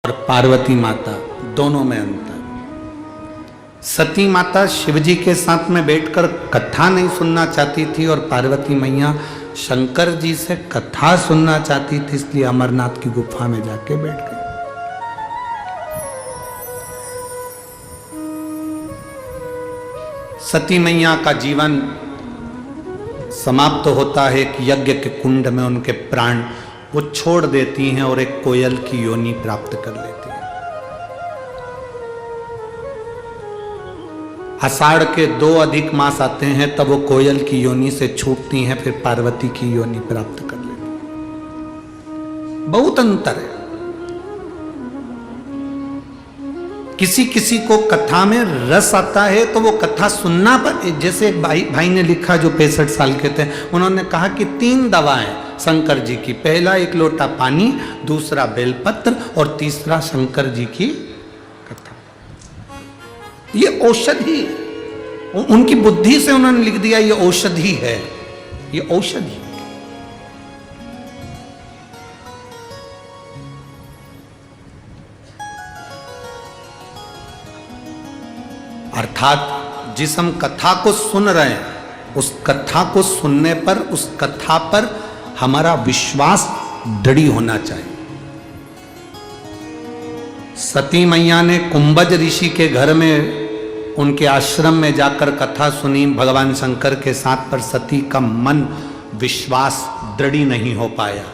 और पार्वती माता दोनों में अंतर। सती माता शिवजी के साथ में बैठकर कथा नहीं सुनना चाहती थी और पार्वती मैया शंकर जी से कथा सुनना चाहती थी, इसलिए अमरनाथ की गुफा में जाके बैठ गई। सती मैया का जीवन समाप्त होता है कि यज्ञ के कुंड में उनके प्राण वो छोड़ देती हैं और एक कोयल की योनि प्राप्त कर लेती हैं। आषाढ़ के 2 अधिक मास आते हैं तब वो कोयल की योनि से छूटती हैं, फिर पार्वती की योनि प्राप्त कर लेती हैं। बहुत अंतर है। किसी किसी को कथा में रस आता है तो वो कथा सुनना पर, जैसे एक भाई ने लिखा जो 65 साल के थे, उन्होंने कहा कि 3 दवाएं शंकर जी की, पहला 1 लोटा पानी, दूसरा बेलपत्र और तीसरा शंकर जी की कथा। ये औषधि, उनकी बुद्धि से उन्होंने लिख दिया ये औषधि है, ये औषधि। अर्थात जिस हम कथा को सुन रहे हैं उस कथा को सुनने पर, उस कथा पर हमारा विश्वास दृढ़ होना चाहिए। सती मैया ने कुंभज ऋषि के घर में, उनके आश्रम में जाकर कथा सुनी भगवान शंकर के साथ, पर सती का मन विश्वास दृढ़ नहीं हो पाया।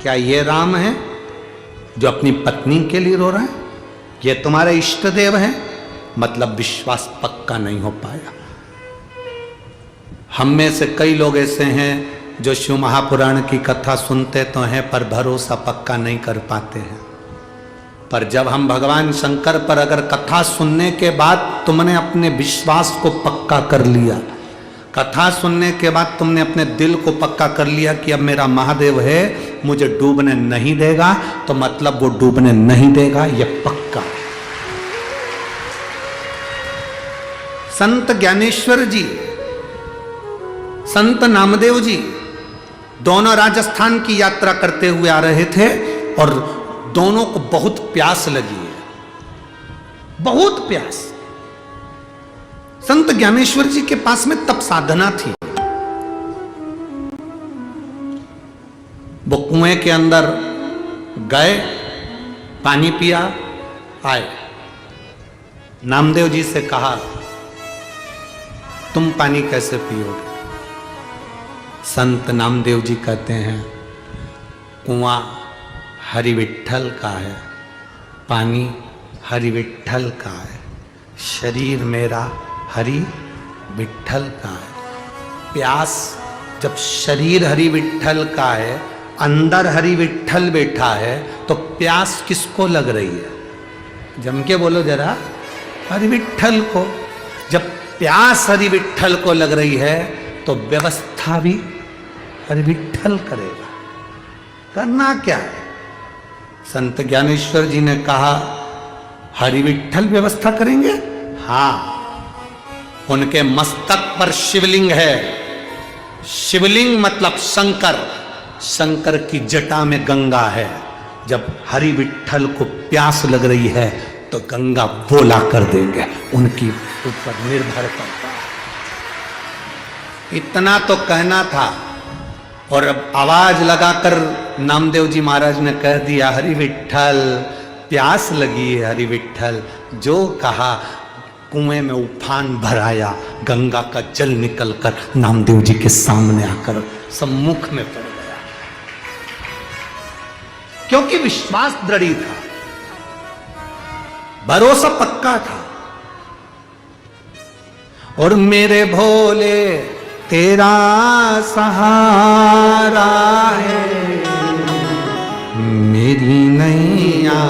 क्या ये राम है जो अपनी पत्नी के लिए रो रहा है? ये तुम्हारे इष्ट देव है? मतलब विश्वास पक्का नहीं हो पाया। हम में से कई लोग ऐसे हैं जो शिव महापुराण की कथा सुनते तो हैं पर भरोसा पक्का नहीं कर पाते हैं। पर जब हम भगवान शंकर पर अगर कथा सुनने के बाद तुमने अपने विश्वास को पक्का कर लिया, कथा सुनने के बाद तुमने अपने दिल को पक्का कर लिया कि अब मेरा महादेव है, मुझे डूबने नहीं देगा, तो मतलब वो डूबने नहीं देगा, यह पक्का। संत ज्ञानेश्वर जी, संत नामदेव जी दोनों राजस्थान की यात्रा करते हुए आ रहे थे और दोनों को बहुत प्यास लगी है, बहुत प्यास। संत ज्ञानेश्वर जी के पास में तप साधना थी। वो कुएं के अंदर गए, पानी पिया, आए। नामदेव जी से कहा तुम पानी कैसे पियोगे? संत नामदेव जी कहते हैं कुआं हरि विट्ठल का है, पानी हरि विट्ठल का है, शरीर मेरा हरि विट्ठल का है। प्यास जब शरीर हरि विट्ठल का है, अंदर हरि विट्ठल बैठा है, तो प्यास किसको लग रही है? जम के बोलो जरा, हरि विट्ठल को। जब प्यास हरि विट्ठल को लग रही है तो व्यवस्था भी हरि विट्ठल करेगा। करना क्या है? संत ज्ञानेश्वर जी ने कहा हरि विट्ठल व्यवस्था करेंगे। हाँ, उनके मस्तक पर शिवलिंग है। शिवलिंग मतलब शंकर, शंकर की जटा में गंगा है। जब हरि विट्ठल को प्यास लग रही है तो गंगा बोला कर देंगे, उनकी ऊपर निर्भर करता है। इतना तो कहना था और अब आवाज लगाकर नामदेव जी महाराज ने कह दिया हरि विट्ठल, प्यास लगी है हरि विट्ठल। जो कहा, कुएं में उफान भराया, गंगा का जल निकलकर नामदेव जी के सामने आकर सम्मुख में पड़ गया, क्योंकि विश्वास दृढ़ था, भरोसा पक्का था। और मेरे भोले तेरा सहारा है, मेरी नैया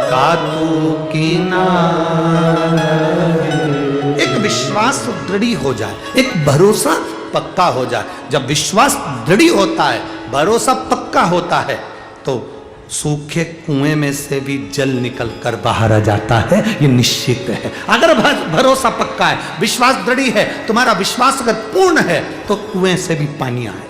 का तू किनारा है। एक विश्वास दृढ़ हो जाए, एक भरोसा पक्का हो जाए। जब विश्वास दृढ़ होता है, भरोसा पक्का होता है, तो सूखे कुएं में से भी जल निकलकर बाहर आ जाता है, ये निश्चित है। अगर भरोसा पक्का है, विश्वास दृढ़ है, तुम्हारा विश्वास अगर पूर्ण है, तो कुएं से भी पानी आए।